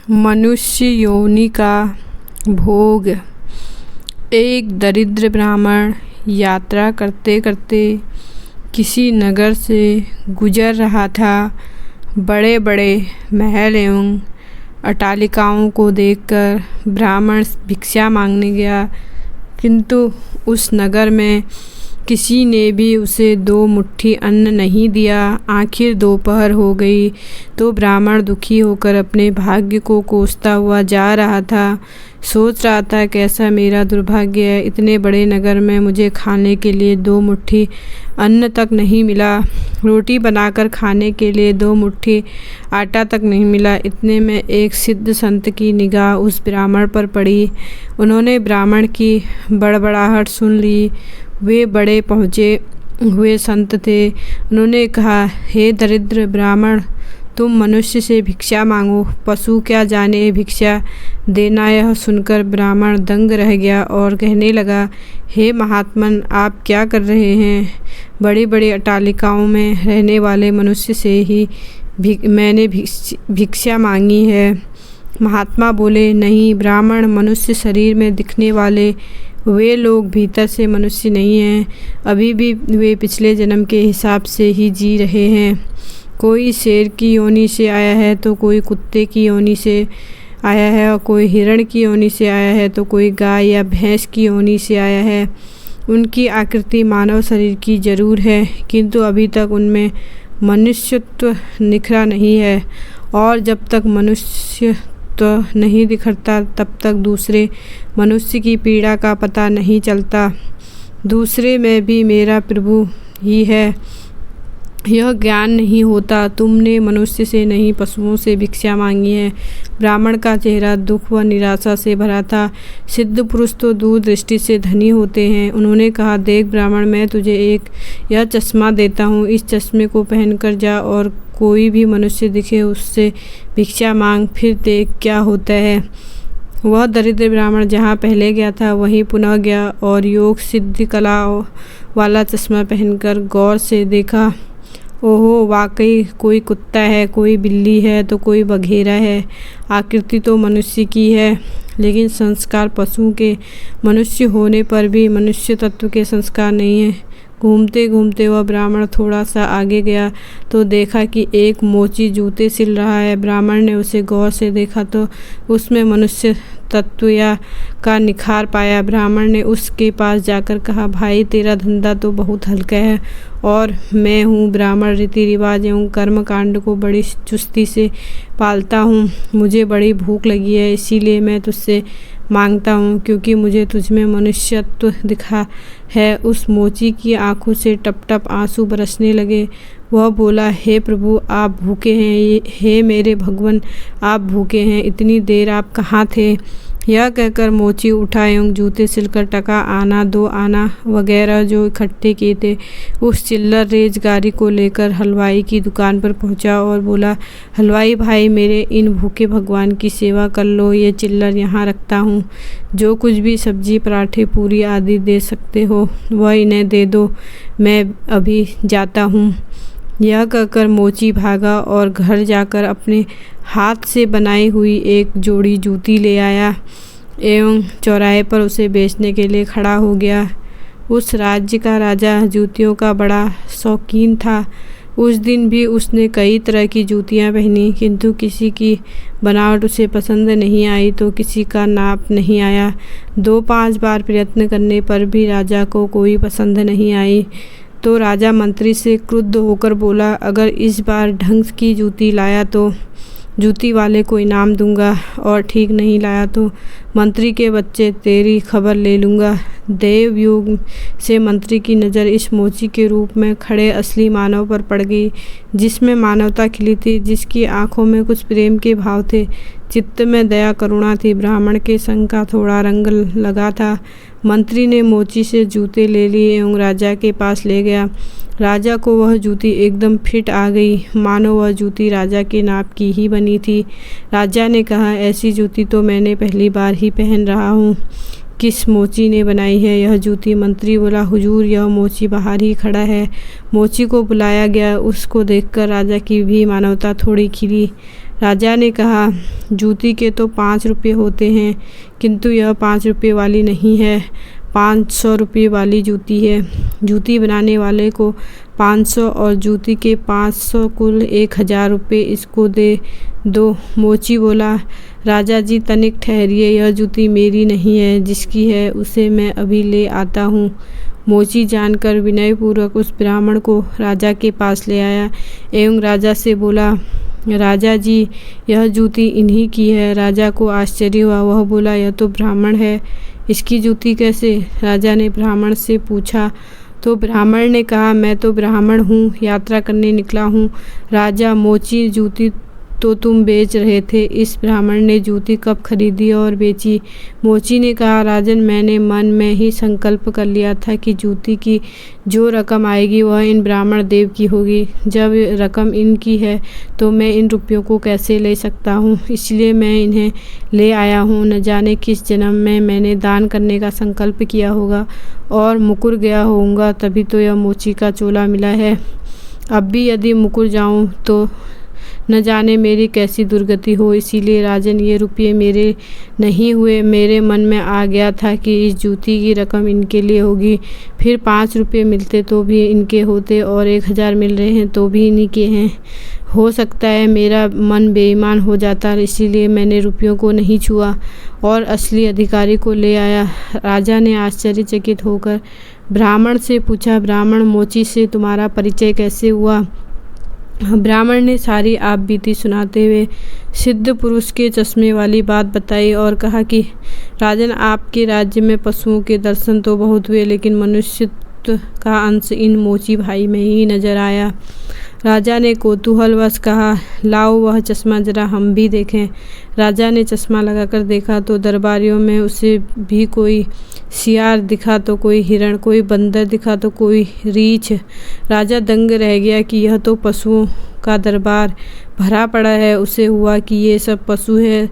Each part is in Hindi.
मनुष्य योनि का भोग। एक दरिद्र ब्राह्मण यात्रा करते करते किसी नगर से गुजर रहा था। बड़े बड़े महल एवं अट्टालिकाओं को देखकर ब्राह्मण भिक्षा मांगने गया, किंतु उस नगर में किसी ने भी उसे 2 मुट्ठी अन्न नहीं दिया। आखिर दोपहर हो गई तो ब्राह्मण दुखी होकर अपने भाग्य को कोसता हुआ जा रहा था। सोच रहा था, कैसा मेरा दुर्भाग्य है, इतने बड़े नगर में मुझे खाने के लिए 2 मुट्ठी अन्न तक नहीं मिला। रोटी बनाकर खाने के लिए 2 मुट्ठी आटा तक नहीं मिला। इतने में एक सिद्ध संत की निगाह उस ब्राह्मण पर पड़ी। उन्होंने ब्राह्मण की बड़बड़ाहट सुन ली। वे बड़े पहुँचे हुए संत थे। उन्होंने कहा, हे दरिद्र ब्राह्मण, तुम मनुष्य से भिक्षा मांगो, पशु क्या जाने भिक्षा देना। यह सुनकर ब्राह्मण दंग रह गया और कहने लगा, हे महात्मन, आप क्या कर रहे हैं? बड़ी बड़ी अट्टालिकाओं में रहने वाले मनुष्य से ही मैंने भिक्षा मांगी है। महात्मा बोले, नहीं ब्राह्मण, मनुष्य शरीर में दिखने वाले वे लोग भीतर से मनुष्य नहीं हैं। अभी भी वे पिछले जन्म के हिसाब से ही जी रहे हैं। कोई शेर की योनि से आया है तो कोई कुत्ते की योनि से आया है, और कोई हिरण की योनि से आया है तो कोई गाय या भैंस की योनि से आया है। उनकी आकृति मानव शरीर की जरूर है, किंतु अभी तक उनमें मनुष्यत्व निखरा नहीं है। और जब तक मनुष्य तो नहीं दिखता तब तक दूसरे मनुष्य की पीड़ा का पता नहीं चलता। दूसरे में भी मेरा प्रभु ही है, यह ज्ञान नहीं होता। तुमने मनुष्य से नहीं पशुओं से भिक्षा मांगी है। ब्राह्मण का चेहरा दुख व निराशा से भरा था। सिद्ध पुरुष तो दूर दृष्टि से धनी होते हैं। उन्होंने कहा, देख ब्राह्मण, मैं तुझे यह चश्मा देता हूँ, इस चश्मे को पहनकर जा और कोई भी मनुष्य दिखे उससे भिक्षा मांग, फिर देख क्या होता है। वह दरिद्र ब्राह्मण जहाँ पहले गया था वहीं पुनः गया और योग सिद्धि कला वाला चश्मा पहनकर गौर से देखा। ओहो, वाकई कोई कुत्ता है, कोई बिल्ली है तो कोई बघेरा है। आकृति तो मनुष्य की है, लेकिन संस्कार पशु के। मनुष्य होने पर भी मनुष्य तत्व के संस्कार नहीं है। घूमते घूमते वह ब्राह्मण थोड़ा सा आगे गया तो देखा कि एक मोची जूते सिल रहा है। ब्राह्मण ने उसे गौर से देखा तो उसमें मनुष्य तत्व का निखार पाया। ब्राह्मण ने उसके पास जाकर कहा, भाई तेरा धंधा तो बहुत हल्का है और मैं हूँ ब्राह्मण, रीति रिवाज एवं कर्म कांड को बड़ी चुस्ती से पालता हूँ। मुझे बड़ी भूख लगी है, इसीलिए मैं तुझसे मांगता हूँ, क्योंकि मुझे तुझमें मनुष्यत्व दिखा है। उस मोची की आंखों से टप टप आंसू बरसने लगे। वह बोला, हे प्रभु, आप भूखे हैं। हे मेरे भगवान, आप भूखे हैं, इतनी देर आप कहाँ थे? यह कहकर मोची उठा एवं जूते सिलकर टका आना, 2 आना वगैरह जो इकट्ठे किए थे उस चिल्लर रेज गाड़ी को लेकर हलवाई की दुकान पर पहुंचा और बोला, हलवाई भाई, मेरे इन भूखे भगवान की सेवा कर लो। ये चिल्लर यहाँ रखता हूँ, जो कुछ भी सब्जी, पराठे, पूरी आदि दे सकते हो वह इन्हें दे दो, मैं अभी जाता हूँ। यह कहकर मोची भागा और घर जाकर अपने हाथ से बनाई हुई एक जोड़ी जूती ले आया एवं चौराहे पर उसे बेचने के लिए खड़ा हो गया। उस राज्य का राजा जूतियों का बड़ा शौकीन था। उस दिन भी उसने कई तरह की जूतियां पहनी, किंतु किसी की बनावट उसे पसंद नहीं आई तो किसी का नाप नहीं आया। 2-5 बार प्रयत्न करने पर भी राजा को कोई पसंद नहीं आई तो राजा मंत्री से क्रुद्ध होकर बोला, अगर इस बार ढंग की जूती लाया तो जूती वाले को इनाम दूंगा, और ठीक नहीं लाया तो मंत्री के बच्चे तेरी खबर ले लूँगा। देव युग से मंत्री की नज़र इस मोची के रूप में खड़े असली मानव पर पड़ गई, जिसमें मानवता खिली थी, जिसकी आंखों में कुछ प्रेम के भाव थे, चित्त में दया करुणा थी। ब्राह्मण के संग का थोड़ा रंग लगा था। मंत्री ने मोची से जूते ले लिए एवं राजा के पास ले गया। राजा को वह जूती एकदम फिट आ गई, मानो वह जूती राजा के नाप की ही बनी थी। राजा ने कहा, ऐसी जूती तो मैंने पहली बार ही पहन रहा हूँ, किस मोची ने बनाई है यह जूती? मंत्री बोला, हुजूर, यह मोची बाहर ही खड़ा है। मोची को बुलाया गया। उसको देखकर राजा की भी मानवता थोड़ी खिली। राजा ने कहा, जूती के तो 5 रुपये होते हैं, किंतु यह 5 रुपये वाली नहीं है, 500 रुपये वाली जूती है। जूती बनाने वाले को 500 और जूती के 500 कुल 1000 रुपये इसको दे दो। मोची बोला, राजा जी तनिक ठहरिए, यह जूती मेरी नहीं है, जिसकी है उसे मैं अभी ले आता हूँ। मोची जानकर विनयपूर्वक उस ब्राह्मण को राजा के पास ले आया एवं राजा से बोला, राजा जी यह जूती इन्हीं की है। राजा को आश्चर्य हुआ। वह बोला, यह तो ब्राह्मण है, इसकी जूती कैसे? राजा ने ब्राह्मण से पूछा तो ब्राह्मण ने कहा, मैं तो ब्राह्मण हूँ, यात्रा करने निकला हूँ। राजा, मोची जूती तो तुम बेच रहे थे, इस ब्राह्मण ने जूती कब खरीदी और बेची? मोची ने कहा, राजन मैंने मन में ही संकल्प कर लिया था कि जूती की जो रकम आएगी वह इन ब्राह्मण देव की होगी। जब रकम इनकी है तो मैं इन रुपयों को कैसे ले सकता हूँ, इसलिए मैं इन्हें ले आया हूँ। न जाने किस जन्म में मैंने दान करने का संकल्प किया होगा और मुकुर गया होऊंगा, तभी तो यह मोची का चोला मिला है। अब भी यदि मुकुर जाऊँ तो न जाने मेरी कैसी दुर्गति हो। इसीलिए राजन ये रुपये मेरे नहीं हुए। मेरे मन में आ गया था कि इस जूती की रकम इनके लिए होगी। फिर 5 रुपये मिलते तो भी इनके होते और 1000 मिल रहे हैं तो भी इन्हीं के हैं। हो सकता है मेरा मन बेईमान हो जाता, इसीलिए मैंने रुपयों को नहीं छुआ और असली अधिकारी को ले आया। राजा ने आश्चर्यचकित होकर ब्राह्मण से पूछा, ब्राह्मण, मोची से तुम्हारा परिचय कैसे हुआ? ब्राह्मण ने सारी आप बीती सुनाते हुए सिद्ध पुरुष के चश्मे वाली बात बताई और कहा कि राजन, आपके राज्य में पशुओं के दर्शन तो बहुत हुए, लेकिन मनुष्यत्व का अंश इन मोची भाई में ही नजर आया। राजा ने कौतूहलवश कहा, लाओ वह चश्मा जरा हम भी देखें। राजा ने चश्मा लगाकर देखा तो दरबारियों में उसे भी कोई सियार दिखा तो कोई हिरण, कोई बंदर दिखा तो कोई रीछ। राजा दंग रह गया कि यह तो पशुओं का दरबार भरा पड़ा है। उसे हुआ कि ये सब पशु है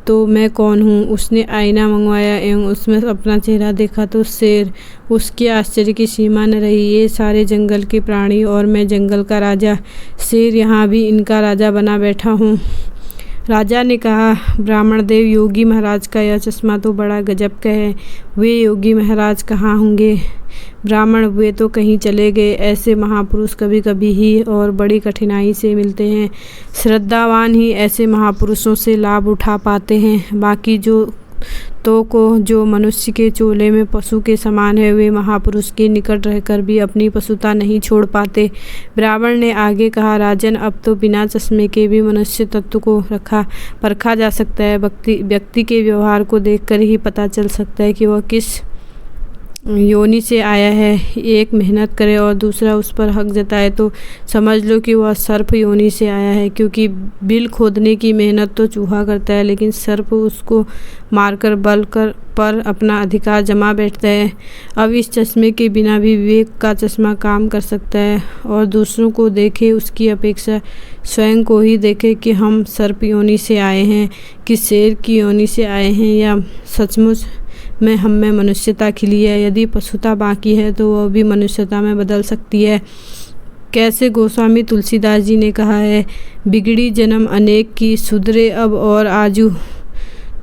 तो मैं कौन हूँ। उसने आईना मंगवाया एवं उसमें अपना चेहरा देखा तो शेर। उसके आश्चर्य की सीमा न रही। ये सारे जंगल के प्राणी और मैं जंगल का राजा, शेर यहाँ भी इनका राजा बना बैठा हूँ। राजा ने कहा, ब्राह्मण देव, योगी महाराज का यह चश्मा तो बड़ा गजब का है। वे योगी महाराज कहाँ होंगे? ब्राह्मण, वे तो कहीं चले गए। ऐसे महापुरुष कभी कभी ही और बड़ी कठिनाई से मिलते हैं। श्रद्धावान ही ऐसे महापुरुषों से लाभ उठा पाते हैं। बाकी जो मनुष्य के चोले में पशु के समान है, वे महापुरुष के निकट रहकर भी अपनी पशुता नहीं छोड़ पाते। ब्राह्मण ने आगे कहा, राजन, अब तो बिना चश्मे के भी मनुष्य तत्व को परखा जा सकता है। व्यक्ति के व्यवहार को देखकर ही पता चल सकता है कि वह किस योनि से आया है। एक मेहनत करे और दूसरा उस पर हक जताए तो समझ लो कि वह सर्प योनि से आया है, क्योंकि बिल खोदने की मेहनत तो चूहा करता है, लेकिन सर्प उसको मारकर बल पर अपना अधिकार जमा बैठता है। अब इस चश्मे के बिना भी विवेक का चश्मा काम कर सकता है और दूसरों को देखे उसकी अपेक्षा स्वयं को ही देखे कि हम सर्प योनि से आए हैं कि शेर की योनि से आए हैं, या सचमुच में हम में मनुष्यता खिली है। यदि पशुता बाकी है तो वह भी मनुष्यता में बदल सकती है। कैसे गोस्वामी तुलसीदास जी ने कहा है, बिगड़ी जन्म अनेक की, सुधरे अब और आजू।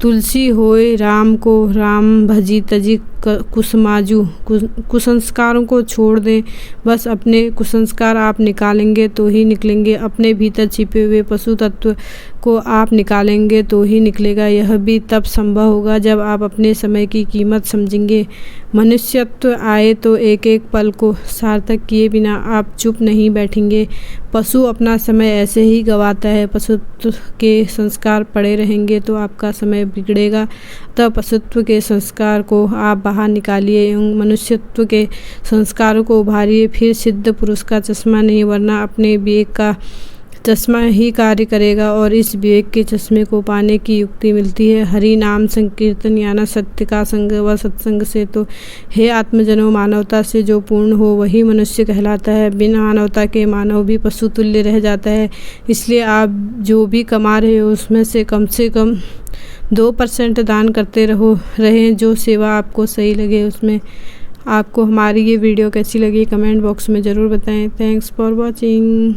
तुलसी होए राम को, राम भजी तजी कुसमाजू। कुसंस्कारों को छोड़ दें, बस अपने कुसंस्कार आप निकालेंगे तो ही निकलेंगे। अपने भीतर छिपे हुए पशु तत्व को आप निकालेंगे तो ही निकलेगा। यह भी तब संभव होगा जब आप अपने समय की कीमत समझेंगे। मनुष्यत्व आए तो एक एक पल को सार्थक किए बिना आप चुप नहीं बैठेंगे। पशु अपना समय ऐसे ही गंवाता है। पशुत्व के संस्कार पड़े रहेंगे तो आपका समय बिगड़ेगा। तब पशुत्व के संस्कार को आप बाहर निकालिए एवं मनुष्यत्व के संस्कारों को उभारिए। फिर सिद्ध पुरुष का चश्मा नहीं, वरना अपने विवेक का चश्मा ही कार्य करेगा और इस विवेक के चश्मे को पाने की युक्ति मिलती है हरि नाम संकीर्तन याना सत्य का संग व सत्संग से। तो हे आत्मजनों, मानवता से जो पूर्ण हो वही मनुष्य कहलाता है। बिना मानवता के मानव भी पशु तुल्य रह जाता है। इसलिए आप जो भी कमा रहे हो उसमें से कम 2% दान करते रहें। जो सेवा आपको सही लगे उसमें। आपको हमारी ये वीडियो कैसी लगी कमेंट बॉक्स में ज़रूर बताएं। Thanks for watching.